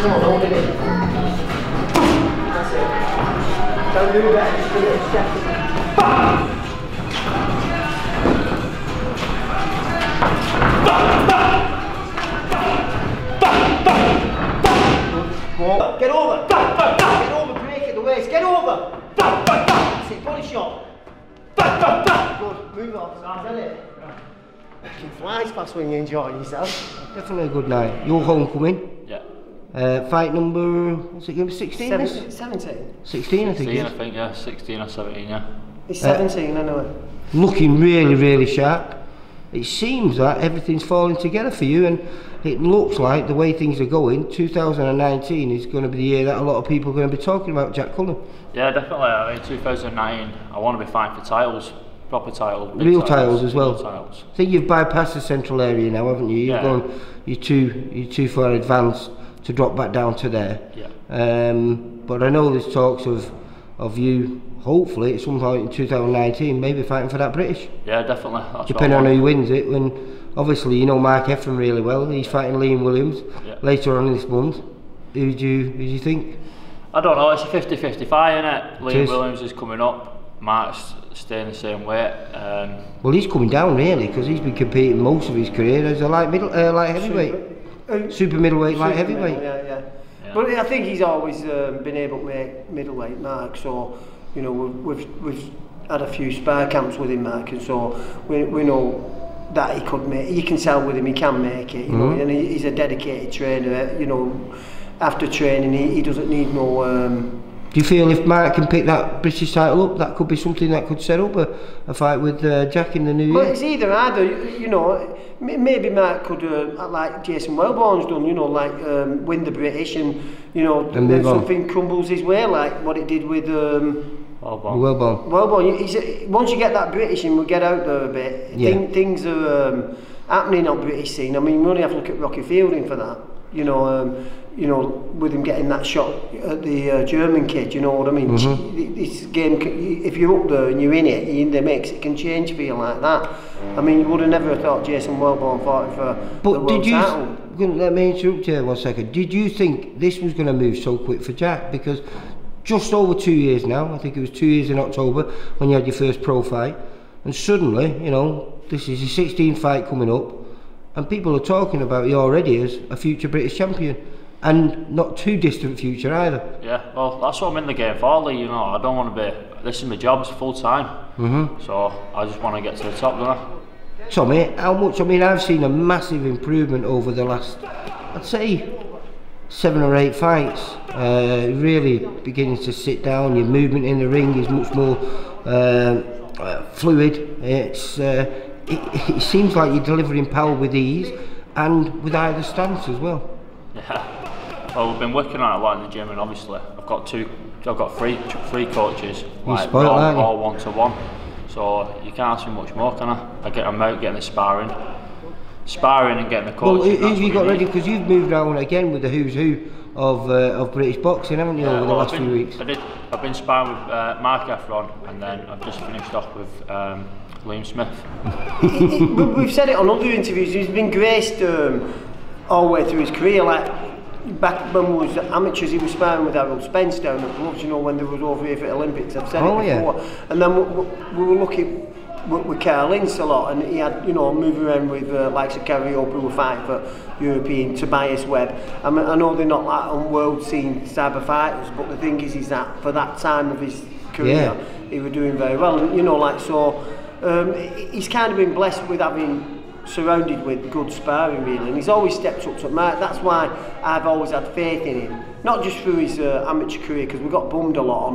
Come on, hold it in. That's it. Don't do that, just a little step. Get over! Get over, break at the waist, get over! That's it, body shot. Good, move on, isn't it? It flies past when you're enjoying yourself. Definitely a good night. Your homecoming? Yeah. Fight number, what's it going to be, 16? 17. 16 I think. 16 I think, yeah, 16 or 17, yeah. He's 17 anyway. Looking really, really sharp. It seems that everything's falling together for you, and it looks like the way things are going, 2019 is going to be the year that a lot of people are going to be talking about Jack Cullen. Yeah, definitely. I mean, 2019, I want to be fighting for titles, proper titles, real titles as well. Titles. I think you've bypassed the central area now, haven't you? You've gone, you're too far advanced to drop back down to there. Yeah. But I know there's talks of you, hopefully at some point in 2019, maybe fighting for that British. Yeah, definitely. That's depending on who wins it. When obviously you know Mark Efron really well. He's fighting Liam Williams later on in this month. Who do you think? I don't know. It's a 50-50 fight, isn't it? Liam Williams is coming up. Mark's staying the same weight. Well, he's coming down really because he's been competing most of his career as a light heavyweight, super middleweight, light heavyweight. Yeah. But I think he's always been able to make middleweight, Mark. So you know we've had a few spar camps with him, Mark, and so we know that he could make. You can tell with him he can make it. You know, and he's a dedicated trainer. You know, after training he doesn't need no. Do you feel if Mark can pick that British title up, that could be something that could set up a fight with Jack in the new year? Well, it's either. You know, maybe Mark could, like Jason Wellborn's done, you know, like win the British and, you know, then something crumbles his way, like what it did with Wellborn. Once you get that British and we get out there a bit, things are happening on British scene. I mean, we only have to look at Rocky Fielding for that. You know, with him getting that shot at the German kid, you know what I mean? This game, if you're up there and you're in it, the mix, it can change for you like that. I mean, you would have never thought Jason Wellborn fought for the world title. Let me interrupt you 1 second. Did you think this was going to move so quick for Jack? Because just over 2 years now, I think it was 2 years in October when you had your first pro fight, and suddenly, you know, this is your 16th fight coming up, and people are talking about you already as a future British champion. And not too distant future either. Yeah, well, that's what I'm in the game for, Lee. You know, I don't want to be. This is my job, it's full time. So I just want to get to the top, don't I? So, mate, how much? I mean, I've seen a massive improvement over the last, I'd say, 7 or 8 fights. Really beginning to sit down. Your movement in the ring is much more fluid. It seems like you're delivering power with ease and with either stance as well. Yeah. Well, we've been working on it a lot in the gym, and obviously I've got three coaches, like all one-to-one. So you can't ask me much more, can I? I'm out getting the sparring and getting the coaching. Well, who have you got ready? Because you've moved on again with the who's who of British boxing, haven't you, over the last few weeks? I've been sparring with Mark Efron, and then I've just finished off with Liam Smith. We've said it on other interviews. He's been graced all the way through his career, like. Back when we was amateurs, he was sparring with Harold Spence down at Gloves, you know, when they was over here for the Olympics. I've said it before. Yeah. And then we were looking with Carl Ince a lot, and he had, you know, moving around with likes of Gary Hope, who were fighting for European, Tobias Webb. I mean, I know they're not like on world scene cyber fighters, but the thing is that for that time of his career, he was doing very well. And, you know, like, so he's kind of been blessed with having surrounded with good sparring, really, and he's always stepped up to Mark. That's why I've always had faith in him, not just through his amateur career, because we got bummed a lot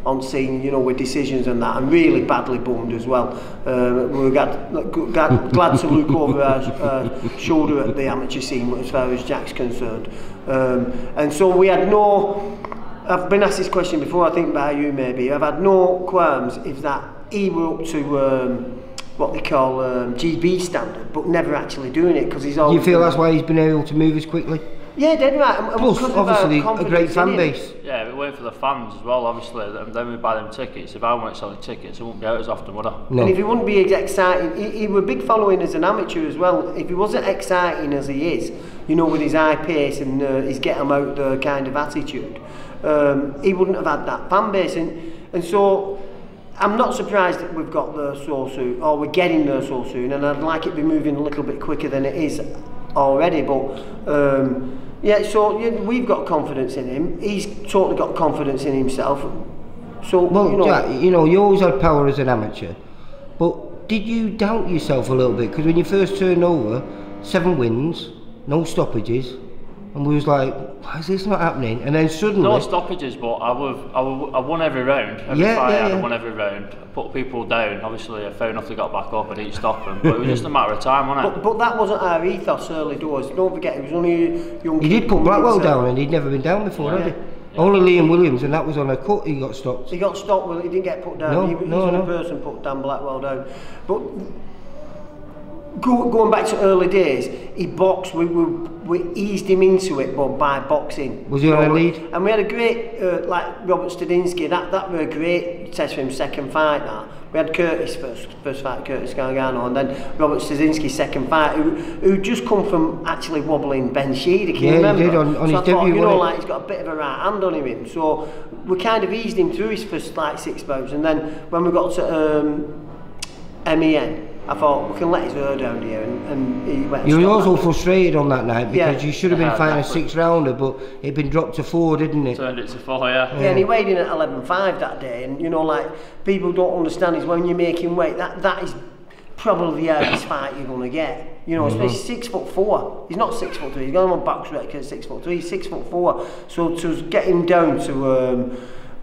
on scene, you know, with decisions and that, and really badly bummed as well. We were glad to look over our shoulder at the amateur scene as far as Jack's concerned, and so we had no. I've been asked this question before, I think by you maybe. I've had no qualms if that he were up to what they call GB standard, but never actually doing it, because he's always... Do you feel that's why he's been able to move as quickly? Yeah, dead right. And plus, obviously, a great fan base. Yeah, we're waiting for the fans as well, obviously, and then we buy them tickets. If I weren't selling tickets, I wouldn't be out as often, would I? No. And if he wouldn't be as exciting, he was a big following as an amateur as well. If he wasn't exciting as he is, you know, with his high pace and his get 'em out there kind of attitude, he wouldn't have had that fan base. And so, I'm not surprised that we've got there so soon, or we're getting there so soon, and I'd like it to be moving a little bit quicker than it is already, but yeah, so we've got confidence in him. He's totally got confidence in himself. So, well, you know, Jack, you know, you always had power as an amateur, but did you doubt yourself a little bit? Because when you first turned over, 7 wins, no stoppages, and we was like, why is this not happening? And then suddenly... No stoppages, but I won every round. Every fight I won every round. I put people down. Obviously, fair enough they got back up and didn't stop them. But it was just a matter of time, wasn't it? But that wasn't our ethos early doors. Don't forget, it was only a young He did put Blackwell down, and he'd never been down before, had he? Yeah. Only Liam Williams, and that was on a cut, he got stopped. He got stopped, well, he didn't get put down. He's the only person put Dan Blackwell down. But going back to early days, he boxed, we eased him into it by boxing. Was he on a lead? And we had a great, like Robert Stadinsky, that was a great test for him, second fight that. We had Curtis first fight, Curtis Gargano, and then Robert Stadinsky's second fight, who just come from actually wobbling Ben Sheedy, can you remember? He did on his debut, you know, like he's got a bit of a right hand on him, so we kind of eased him through his first like 6 bouts, and then when we got to MEN, I thought we can let his hair down here, and he went. You were also frustrated on that night because you should have been fighting a 6-rounder, but it'd been dropped to 4, didn't it? Turned it to 4, yeah. Yeah, and he weighed in at 11.5 that day, and you know, like people don't understand is when you're making weight, that is probably the hardest fight you're gonna get. You know, especially 6'4". He's not 6'3". He's got him on box record at 6'3". He's 6'4". So to get him down to,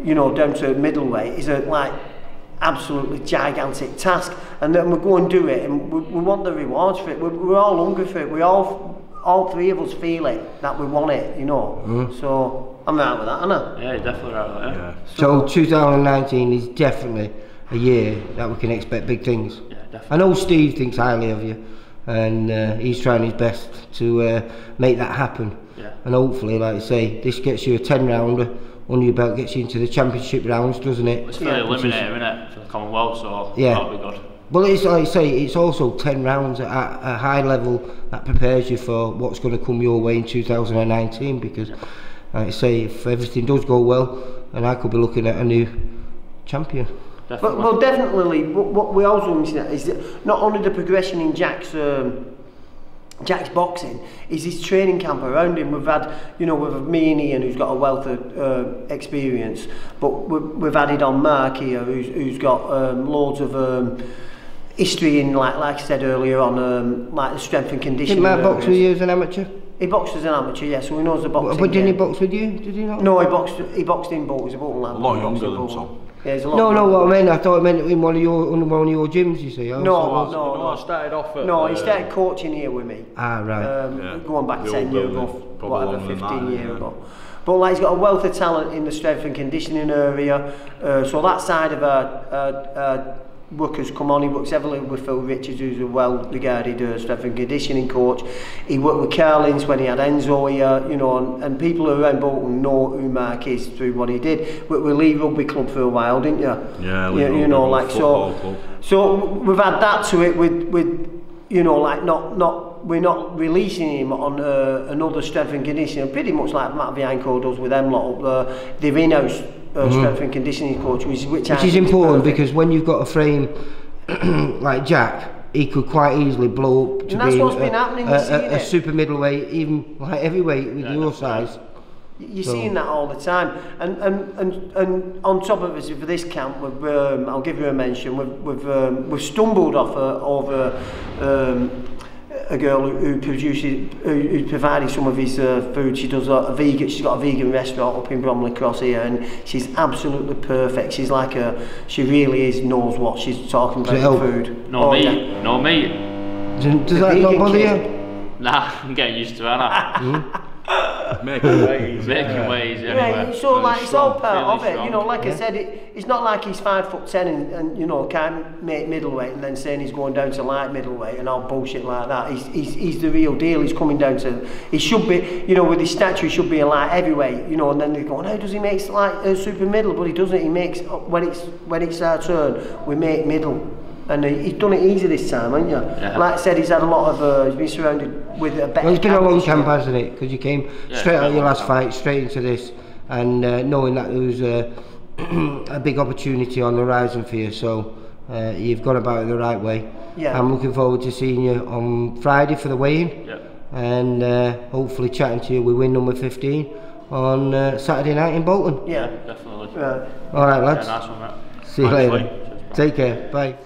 you know, down to middleweight is like absolutely gigantic task, and then we go and do it, and we want the rewards for it. We're all hungry for it. We all 3 of us feel it, that we want it, you know. So I'm right with that, aren't I? Yeah, you're definitely right with that. Yeah. So 2019 is definitely a year that we can expect big things. Yeah, definitely. I know Steve thinks highly of you, and he's trying his best to make that happen. Yeah. And hopefully, like I say, this gets you a 10-rounder. Under your belt, gets you into the championship rounds, doesn't it? It's fairly eliminator, isn't it, for the Commonwealth, so that'll be good. Well, it's like I say, it's also 10 rounds at a high level that prepares you for what's going to come your way in 2019, because, like I say, if everything does go well, and I could be looking at a new champion. Definitely. Well, definitely, what we also mention is that not only the progression in Jack's boxing is his training camp around him. We've had, you know, we've me and Ian, who's got a wealth of experience, but we've added on Mark here, who's got loads of history in, like I said earlier on, like the strength and conditioning. Didn't Mark box with you as an amateur? He boxed as an amateur, yeah, so he knows the boxing. But didn't he box with you? Did he not? No, he boxed in Bolton. He's a Bolton lad. A lot younger than Tom. Yeah, he's a lot. No, what I meant, I thought I meant in one of your gyms. You see? No. I started off at. No, he started coaching here with me. Ah, right. Going back 10 years ago, whatever, 15 years ago. But like, he's got a wealth of talent in the strength and conditioning area. So that side of our workers come on. He works heavily with Phil Richards, who's a well-regarded strength and conditioning coach. He worked with Carlins when he had Enzo here, you know, and people around Bolton know who Mark is through what he did. With Lee Rugby Club for a while, didn't you? Yeah, Lee you know, like so. So we've had that to it with you know, like we're not releasing him on another strength and conditioning, pretty much like Matt Bianco does with them lot up there. They've in-house strength and conditioning coach, which is important, because when you've got a frame like Jack, he could quite easily blow up to being a super middleweight, even like heavyweight with your size. You're seeing that all the time, and on top of us for this camp, I'll give you a mention. We've stumbled off over a girl who provided some of his food. She does she's got a vegan restaurant up in Bromley Cross here, and she's absolutely perfect. She's like she really knows what she's talking about with food. No meat. Does that not bother you? Nah, I'm getting used to it, aren't I? Making ways. Making ways, anyway. Yeah, so like, it's all part of it, strong. you know, like I said, it's not like he's 5'10" and you know, can't make middleweight and then saying he's going down to light middleweight and all bullshit like that. He's the real deal. He's coming down to, he should be, you know, with his stature, he should be a light heavyweight, you know, and then they're going, how does he make like a super middle? But he doesn't. He makes, when it's our turn, we make middle. And he's done it easy this time, hasn't you? Yeah. Like I said, he's had a lot of, he's been surrounded with a better. Well, it's been a long camp, hasn't it? Because you came straight out of your last fight, straight into this, and knowing that there was a big opportunity on the horizon for you, so you've gone about it the right way. Yeah. I'm looking forward to seeing you on Friday for the weigh-in, and hopefully chatting to you with win number 15 on Saturday night in Bolton. Yeah, definitely. All right, lads. Yeah, nice one, mate. See you later. Take care. Bye.